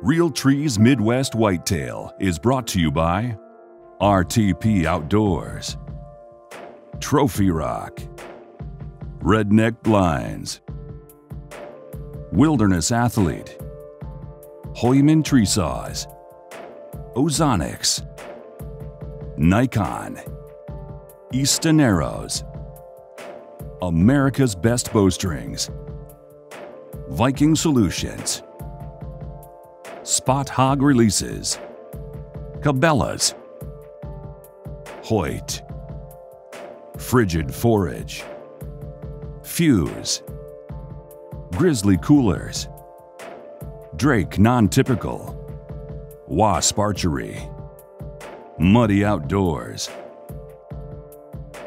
Realtree's Midwest Whitetail is brought to you by RTP Outdoors, Trophy Rock, Redneck Blinds, Wilderness Athlete, Hoyman Tree Saws, Ozonics, Nikon, Easton Arrows, America's Best Bowstrings, Viking Solutions, Spot Hog Releases, Cabela's, Hoyt, Frigid Forage, Fuse, Grizzly Coolers, Drake Non-Typical, Wasp Archery, Muddy Outdoors,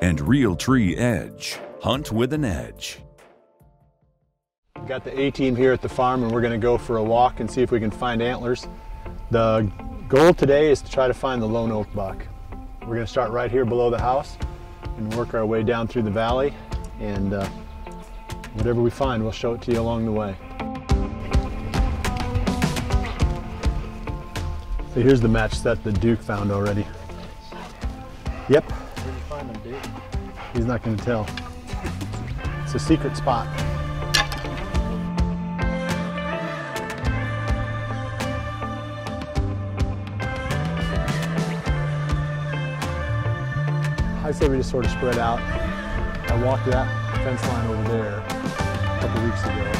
and Realtree Edge. Hunt with an edge. Got the A-team here at the farm and we're going to go for a walk and see if we can find antlers. The goal today is to try to find the lone oak buck. We're going to start right here below the house and work our way down through the valley, and whatever we find, we'll show it to you along the way. So here's the match set that Duke found already. Yep. Where did you find them, Duke? He's not going to tell. It's a secret spot. I say we just sort of spread out. I walked that fence line over there a couple weeks ago.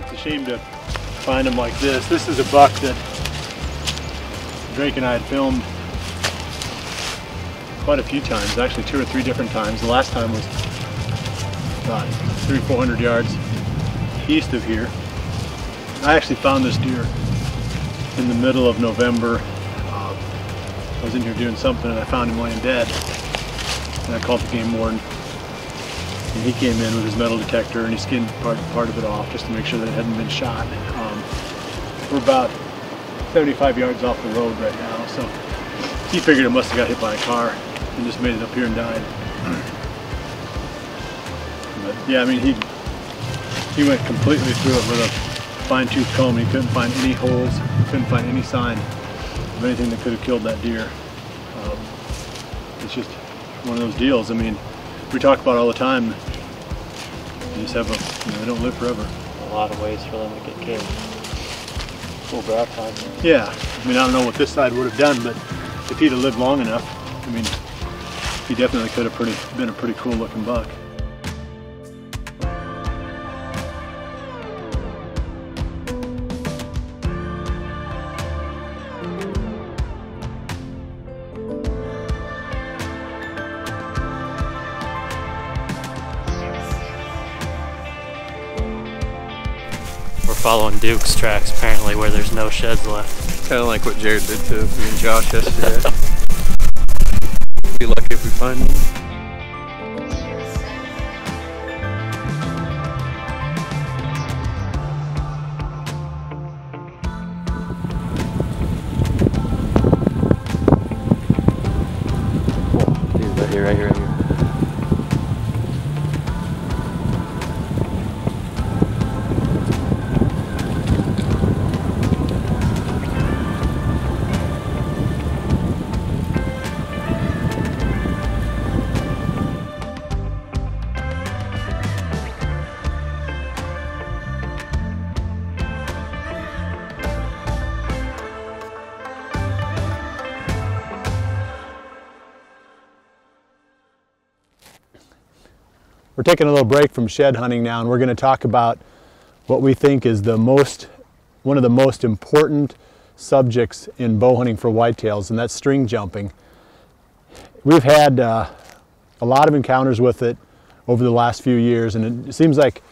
It's a shame to find them like this. This is a buck that Drake and I had filmed quite a few times, actually 2 or 3 different times. The last time was about 300 or 400 yards east of here. I actually found this deer in the middle of November. I was in here doing something and I found him laying dead. And I called the game warden. And he came in with his metal detector and he skinned part of it off just to make sure that it hadn't been shot. We're about 75 yards off the road right now, so he figured it must have got hit by a car and just made it up here and died. But yeah, I mean, he went completely through it with a fine-tooth comb. He couldn't find any holes, couldn't find any sign of anything that could have killed that deer. It's just one of those deals. I mean, we talk about all the time, you just have they don't live forever. A lot of ways for them to get killed. Full drought time. Yeah, I mean, I don't know what this side would have done, but if he'd have lived long enough, I mean, he definitely could have been a pretty cool looking buck. Following Duke's tracks, apparently, where there's no sheds left. Kind of like what Jared did to me and Josh yesterday. Be lucky if we find them. Dude, right here, right here, right here. We're taking a little break from shed hunting now, and we're going to talk about what we think is one of the most important subjects in bow hunting for whitetails, and that's string jumping. We've had a lot of encounters with it over the last few years, and it seems like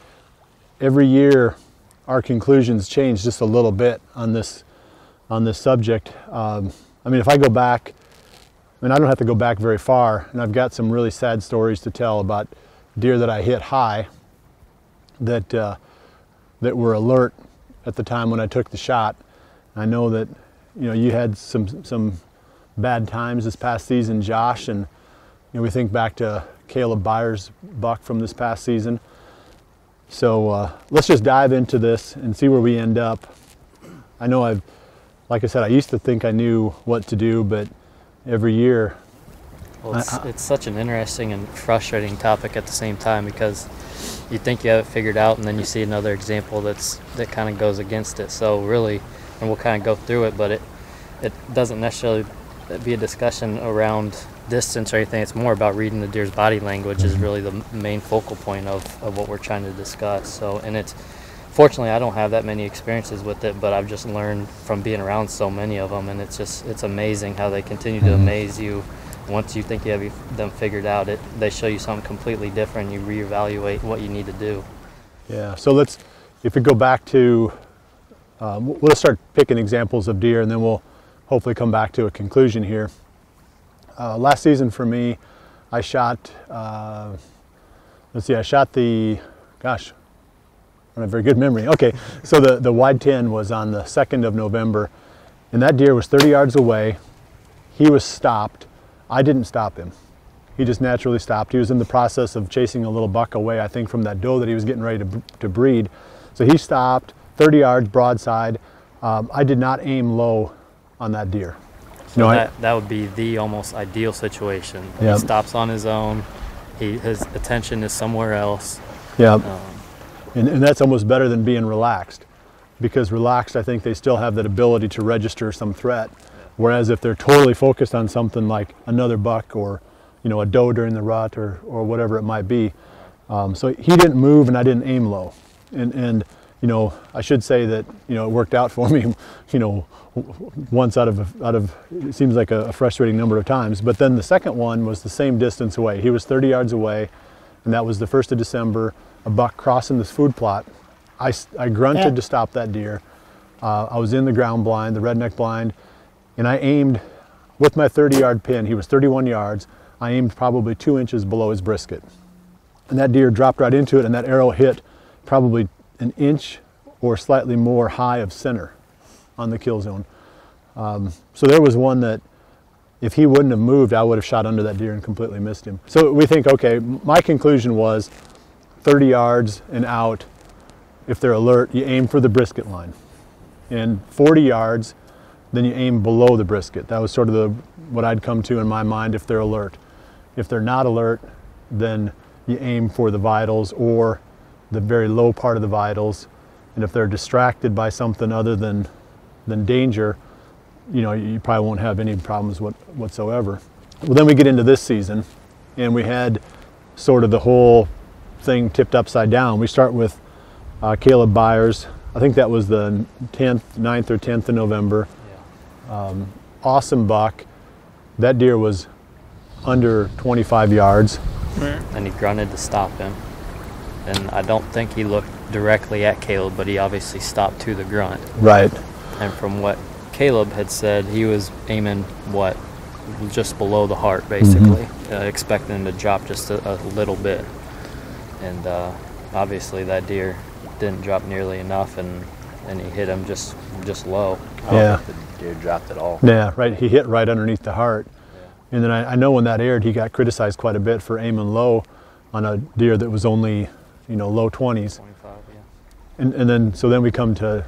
every year our conclusions change just a little bit on this subject. I mean, if I go back, I don't have to go back very far, and I've got some really sad stories to tell about deer that I hit high that were alert at the time when I took the shot. I know that you had some bad times this past season, Josh, and we think back to Caleb Byers buck from this past season. So let's just dive into this and see where we end up. I know like I said, I used to think I knew what to do, but every year. Well, it's such an interesting and frustrating topic at the same time, because you think you have it figured out, and then you see another example that kind of goes against it. So really, and we'll kind of go through it, but it doesn't necessarily be a discussion around distance or anything. It's more about reading the deer's body language is really the main focal point of what we're trying to discuss. So, and it's, fortunately, I don't have that many experiences with it, but I've just learned from being around so many of them, and it's amazing how they continue to amaze you. Once you think you have them figured out, they show you something completely different. You reevaluate what you need to do. Yeah, so if we go back to, we'll start picking examples of deer, and then we'll hopefully come back to a conclusion here. Last season for me, I shot, I shot the, gosh, I don't have a very good memory. Okay, so the wide 10 was on the 2nd of November, and that deer was 30 yards away. He was stopped. I didn't stop him. He just naturally stopped. He was in the process of chasing a little buck away, I think, from that doe that he was getting ready to breed. So he stopped, 30 yards broadside. I did not aim low on that deer. So that would be the almost ideal situation. Yep. He stops on his own. His attention is somewhere else. Yeah, and that's almost better than being relaxed, because relaxed, I think they still have that ability to register some threat. Whereas if they're totally focused on something like another buck or, a doe during the rut or whatever it might be. So he didn't move and I didn't aim low. And I should say that, it worked out for me, once out of it seems like a frustrating number of times. But then the second one was the same distance away. He was 30 yards away, and that was the 1st of December, a buck crossing this food plot. I grunted to stop that deer. I was in the ground blind, the redneck blind, and I aimed with my 30-yard pin. He was 31 yards. I aimed probably 2 inches below his brisket. And that deer dropped right into it, and that arrow hit probably an inch or slightly more high of center on the kill zone. So there was one that if he wouldn't have moved, I would have shot under that deer and completely missed him. So we think, okay, my conclusion was 30 yards and out. If they're alert, you aim for the brisket line. And 40 yards, then you aim below the brisket. That was sort of what I'd come to in my mind if they're alert. If they're not alert, then you aim for the vitals or the very low part of the vitals. And if they're distracted by something other than danger, you probably won't have any problems whatsoever. Well, then we get into this season, and we had sort of the whole thing tipped upside down. We start with Caleb Byers. I think that was the 9th or 10th of November. Awesome buck. That deer was under 25 yards. And he grunted to stop him. And I don't think he looked directly at Caleb, but he obviously stopped to the grunt. Right. And from what Caleb had said, he was aiming, just below the heart, basically, expecting him to drop just a little bit. And obviously that deer didn't drop nearly enough, and he hit him just low. I don't think the deer dropped at all. Yeah, right. He hit right underneath the heart. Yeah. And then I know when that aired, he got criticized quite a bit for aiming low on a deer that was only, low 20s. 25, yeah. And then we come to,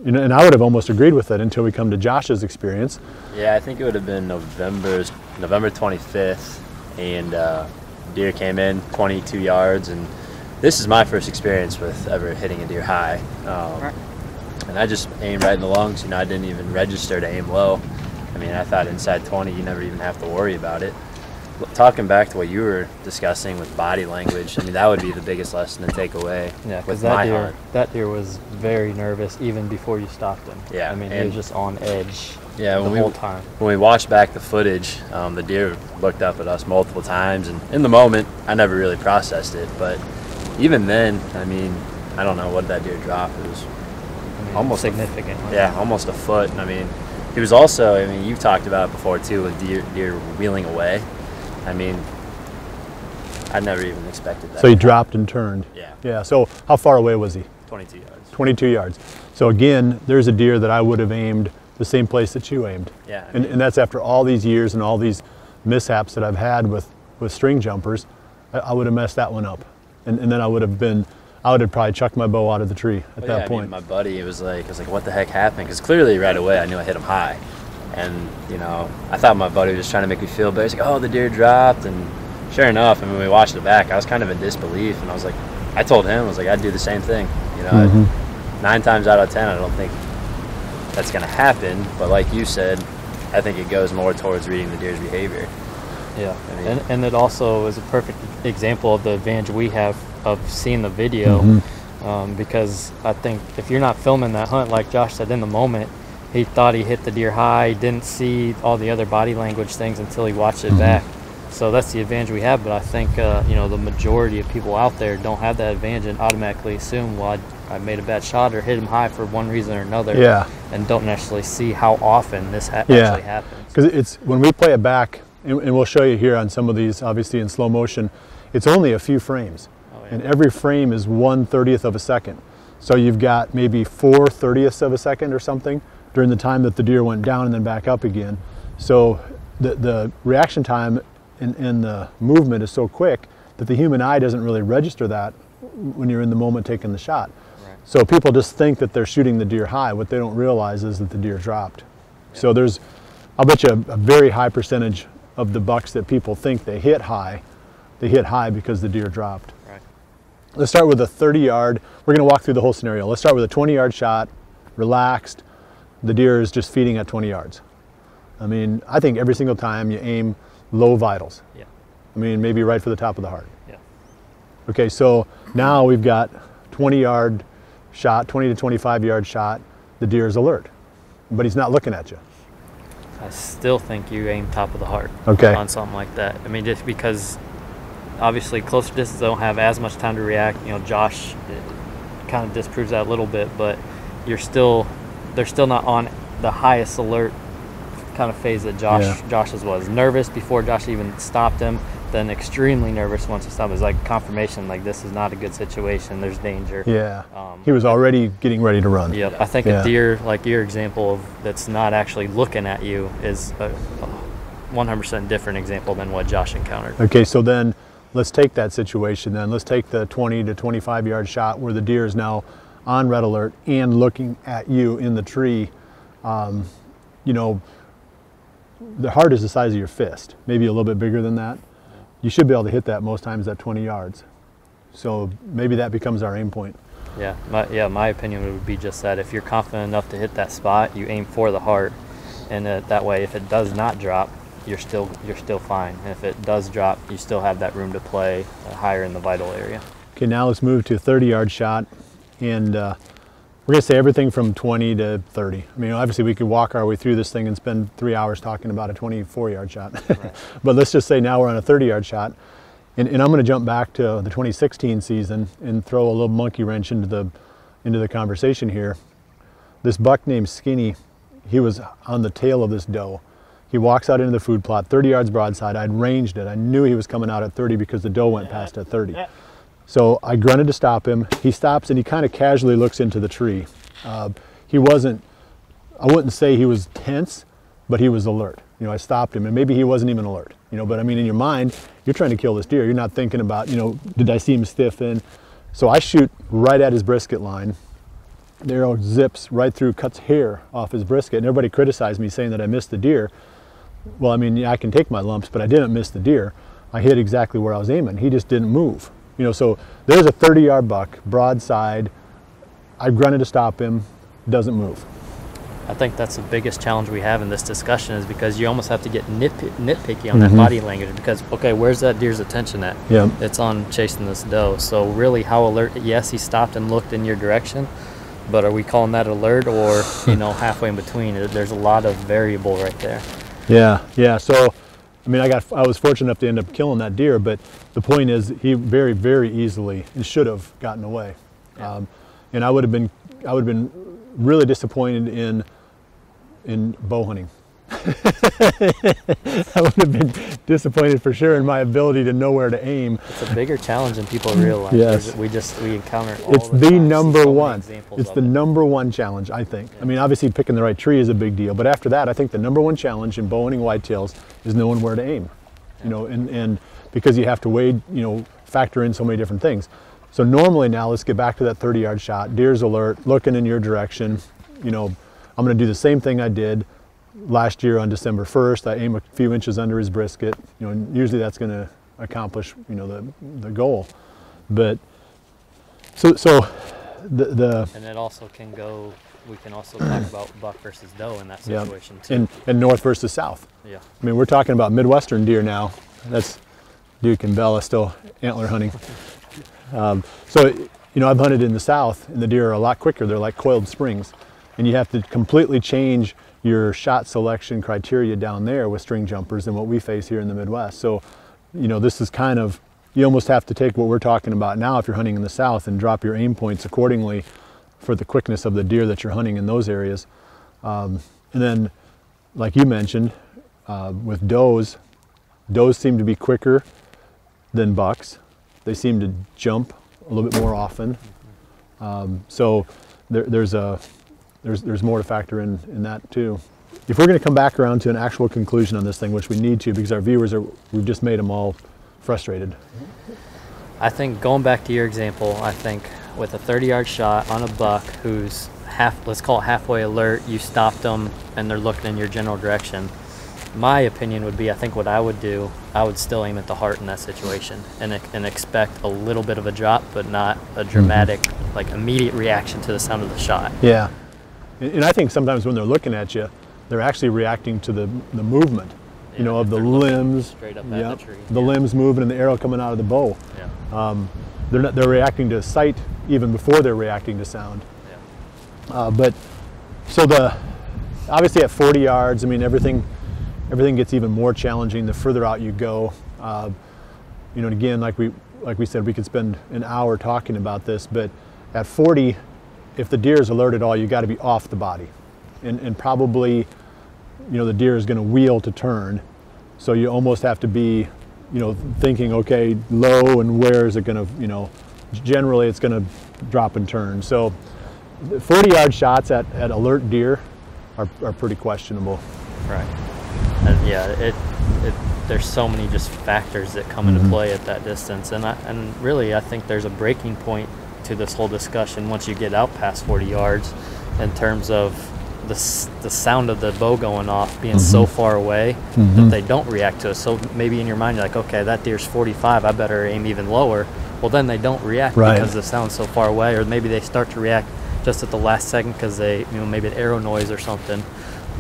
and I would have almost agreed with that until we come to Josh's experience. Yeah, I think it would have been November 25th, and deer came in 22 yards, and this is my first experience with ever hitting a deer high. And I just aimed right in the lungs. I didn't even register to aim low. I thought inside 20, you never even have to worry about it. Talking back to what you were discussing with body language, that would be the biggest lesson to take away. Yeah, because that deer was very nervous even before you stopped him. Yeah, he was just on edge the whole time. When we watched back the footage, the deer looked up at us multiple times, and in the moment, I never really processed it. But even then, I don't know what that deer dropped. It was almost significant. Almost a foot. He was also, you've talked about it before too, with deer wheeling away. I never even expected that. So he dropped and turned. Yeah. Yeah, so how far away was he? 22 yards. 22 yards. So again, there's a deer that I would have aimed the same place that you aimed. Yeah. And that's after all these years and all these mishaps that I've had with string jumpers. I would have messed that one up, and then I would have probably chucked my bow out of the tree at that point. I mean, my buddy, I was like, what the heck happened? Because clearly right away I knew I hit him high, and you know, I thought my buddy was just trying to make me feel better. He's like, oh, the deer dropped, and sure enough, I mean, we watched it back. I was kind of in disbelief, and I was like, I told him, I was like, I'd do the same thing. You know, 9 times out of 10, I don't think that's going to happen. But like you said, I think it goes more towards reading the deer's behavior. Yeah, I mean, and it also is a perfect example of the advantage we have of seeing the video, because I think if you're not filming that hunt, like Josh said, in the moment, he thought he hit the deer high, he didn't see all the other body language things until he watched it back. So that's the advantage we have, but I think you know, the majority of people out there don't have that advantage and automatically assume, well, I made a bad shot or hit him high for one reason or another, and don't necessarily see how often this actually happens. Because it's when we play it back, and we'll show you here on some of these, obviously in slow motion, it's only a few frames, and every frame is 1/30th of a second. So you've got maybe 4/30ths of a second or something during the time that the deer went down and then back up again. So the reaction time and the movement is so quick that the human eye doesn't really register that when you're in the moment taking the shot. Right. So people just think that they're shooting the deer high. What they don't realize is that the deer dropped. Yeah. So there's, I'll bet you a very high percentage of the bucks that people think they hit high because the deer dropped. Right. Let's start with a 30-yard. We're going to walk through the whole scenario. Let's start with a 20-yard shot, relaxed. The deer is just feeding at 20 yards. I mean, I think every single time you aim low vitals. Yeah. I mean, maybe right for the top of the heart. Yeah. Okay, so now we've got 20-yard shot, 20 to 25-yard shot. The deer is alert, but he's not looking at you. I still think you aim top of the heart on something like that. I mean, just because obviously closer distance don't have as much time to react. You know, Josh kind of disproves that a little bit, but they're still not on the highest alert kind of phase that Josh's was. Nervous before Josh even stopped him, then extremely nervous once he stopped. It was like confirmation, like this is not a good situation, there's danger. Yeah. He was already getting ready to run. Yep. I think a deer, like your example, that's not actually looking at you is a 100% different example than what Josh encountered. Okay, so then let's take that situation then. Let's take the 20 to 25-yard shot where the deer is now on red alert and looking at you in the tree. You know, the heart is the size of your fist, maybe a little bit bigger than that. You should be able to hit that most times at 20 yards. So maybe that becomes our aim point. Yeah, my opinion would be just that. If you're confident enough to hit that spot, you aim for the heart, and that way, if it does not drop, you're still fine. And if it does drop, you still have that room to play higher in the vital area. Okay, now let's move to a 30-yard shot, and we're going to say everything from 20 to 30. I mean, obviously we could walk our way through this thing and spend 3 hours talking about a 24-yard shot. Right. But let's just say now we're on a 30-yard shot. And I'm going to jump back to the 2016 season and throw a little monkey wrench into the conversation here. This buck named Skinny, he was on the tail of this doe. He walks out into the food plot, 30 yards broadside. I'd ranged it. I knew he was coming out at 30 because the doe went past at 30. So I grunted to stop him. He stops and he kind of casually looks into the tree. He wasn't, I wouldn't say he was tense, but he was alert. You know, I stopped him and maybe he wasn't even alert, you know, but I mean, in your mind, you're trying to kill this deer. You're not thinking about, you know, did I see him stiffen? So I shoot right at his brisket line. The arrow zips right through, cuts hair off his brisket, and everybody criticized me saying that I missed the deer. Well, I mean, yeah, I can take my lumps, but I didn't miss the deer. I hit exactly where I was aiming. He just didn't move. You know, so there's a 30-yard buck, broadside. I grunted to stop him, doesn't move. I think that's the biggest challenge we have in this discussion, is because you almost have to get nitpicky on that body language, because, okay, where's that deer's attention at? Yeah. It's on chasing this doe. So really, how alert? Yes, he stopped and looked in your direction, but are we calling that alert, or, you know, halfway in between? There's a lot of variable right there. Yeah. So, I mean, I was fortunate enough to end up killing that deer, but the point is, he very, very easily and should have gotten away. Yeah. And I would have been really disappointed in bow hunting. I would have been disappointed for sure in my ability to know where to aim. It's a bigger challenge than people realize. Yes. We encounter all it's the number one. It's the number one challenge, I think. Yeah. I mean, obviously picking the right tree is a big deal, but after that, I think the number one challenge in bow hunting whitetails is knowing where to aim. you know, and because you have to weigh, you know, factor in so many different things. So normally now, let's get back to that 30-yard shot. Deer's alert, looking in your direction. You know, I'm going to do the same thing I did last year on December 1st. I aim a few inches under his brisket. You know, and usually that's going to accomplish, you know, the goal. But so the and it also can go. We can also talk about buck versus doe in that situation too. And north versus south. Yeah. I mean, we're talking about Midwestern deer now. That's Duke and Bella still antler hunting. So, you know, I've hunted in the south, and the deer are a lot quicker. They're like coiled springs. And you have to completely change your shot selection criteria down there with string jumpers than what we face here in the Midwest. So, you know, this is kind of, you almost have to take what we're talking about now if you're hunting in the south and drop your aim points accordingly for the quickness of the deer that you're hunting in those areas. And then, like you mentioned, with does seem to be quicker than bucks. They seem to jump a little bit more often. So there's more to factor in that too. If we're going to come back around to an actual conclusion on this thing, which we need to, because our viewers we've just made them all frustrated. I think going back to your example, I think with a 30-yard shot on a buck who's let's call it halfway alert, you stopped them and they're looking in your general direction. My opinion would be, I think what I would do, I would still aim at the heart in that situation and expect a little bit of a drop, but not a dramatic, like immediate reaction to the sound of the shot. Yeah, and I think sometimes when they're looking at you, they're actually reacting to the movement, you know, of the limbs. Straight up at the tree. The limbs moving and the arrow coming out of the bow. Yeah. They're reacting to sight even before they're reacting to sound. Yeah. But so obviously at 40 yards, I mean, everything gets even more challenging the further out you go. You know, and again, like we said, we could spend an hour talking about this, but at 40, if the deer is alert at all, you got to be off the body, and probably, you know, the deer is going to wheel to turn, so you almost have to be, you know, thinking, okay, low, and where is it going to, you know, generally it's going to drop and turn. So 40-yard shots at alert deer are pretty questionable. Right. And yeah, there's so many just factors that come into play at that distance, and really I think there's a breaking point to this whole discussion once you get out past 40 yards in terms of the sound of the bow going off being so far away that they don't react to it. So maybe in your mind you're like, okay, that deer's 45, I better aim even lower. Well, then they don't react because the sound's so far away, or maybe they start to react just at the last second because they, you know, maybe an arrow noise or something.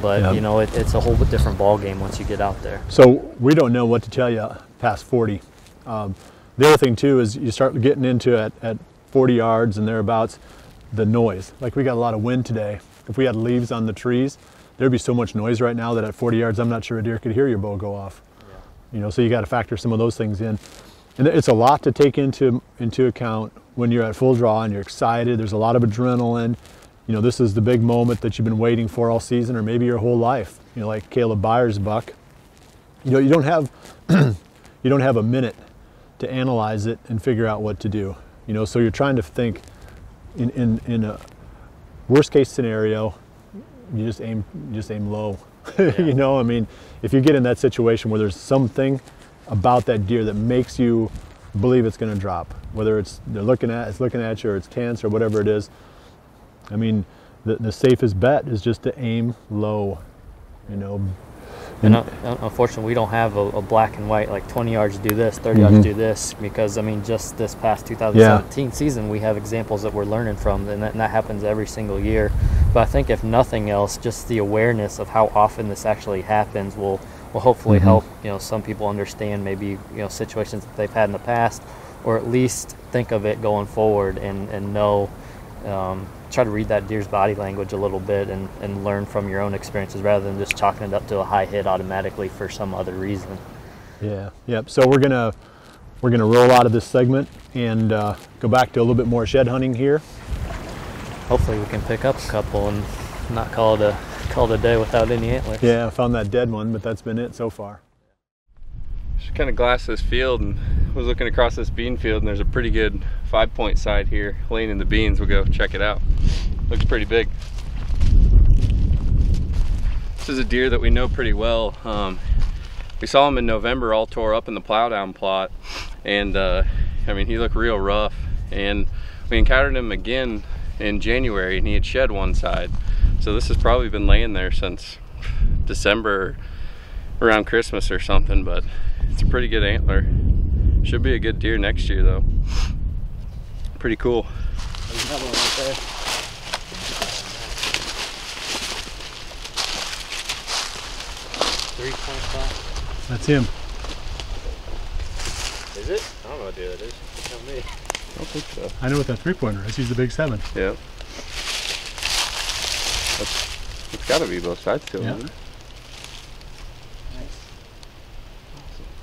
But you know, it's a whole different ball game once you get out there. So we don't know what to tell you past 40. The other thing too is you start getting into at 40 yards and thereabouts, the noise. Like we got a lot of wind today. If we had leaves on the trees, there'd be so much noise right now that at 40 yards, I'm not sure a deer could hear your bow go off. Yeah. You know, so you got to factor some of those things in. And it's a lot to take into account when you're at full draw and you're excited. There's a lot of adrenaline. You know, this is the big moment that you've been waiting for all season, or maybe your whole life. You know, like Caleb Byers' buck. You know, you don't have you don't have a minute to analyze it and figure out what to do. You know, so you're trying to think in a worst case scenario, you just aim low. Yeah. You know, I mean, if you get in that situation where there's something about that deer that makes you believe it's going to drop, whether it's looking at you, or it's tense, or whatever it is. I mean, the safest bet is just to aim low, you know. And unfortunately, we don't have a black and white, like 20 yards do this, 30 yards do this, because, I mean, just this past 2017 season, we have examples that we're learning from, and that happens every single year. But I think if nothing else, just the awareness of how often this actually happens will hopefully help, you know, some people understand maybe, you know, situations that they've had in the past, or at least think of it going forward and know, try to read that deer's body language a little bit and learn from your own experiences rather than just chalking it up to a high hit automatically for some other reason. Yeah, yep. So we're gonna roll out of this segment and go back to a little bit more shed hunting here. Hopefully we can pick up a couple and not call it a day without any antlers. Yeah, I found that dead one, but that's been it so far. Just kind of glassed this field and was looking across this bean field, and there's a pretty good 5-point side here laying in the beans. We'll go check it out. Looks pretty big. This is a deer that we know pretty well. We saw him in November all tore up in the plowdown plot, and I mean, he looked real rough. And we encountered him again in January, and he had shed one side. So this has probably been laying there since December, around Christmas or something, but it's a pretty good antler. Should be a good deer next year though. Pretty cool. There's another one right there. .3.5. That's him. Is it? I don't know what deer that is. Tell me. I don't think so. I know what that 3-pointer is. He's the big 7. Yeah. It's got to be both sides to him. Yeah. Isn't it?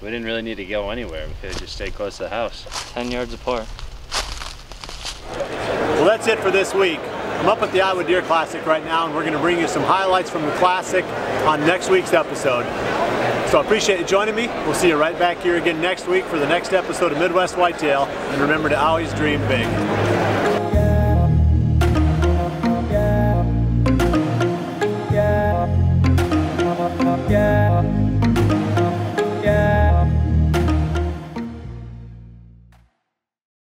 We didn't really need to go anywhere. We could have just stayed close to the house. 10 yards apart. Well, that's it for this week. I'm up at the Iowa Deer Classic right now, and we're going to bring you some highlights from the Classic on next week's episode. So I appreciate you joining me. We'll see you right back here again next week for the next episode of Midwest Whitetail. And remember to always dream big.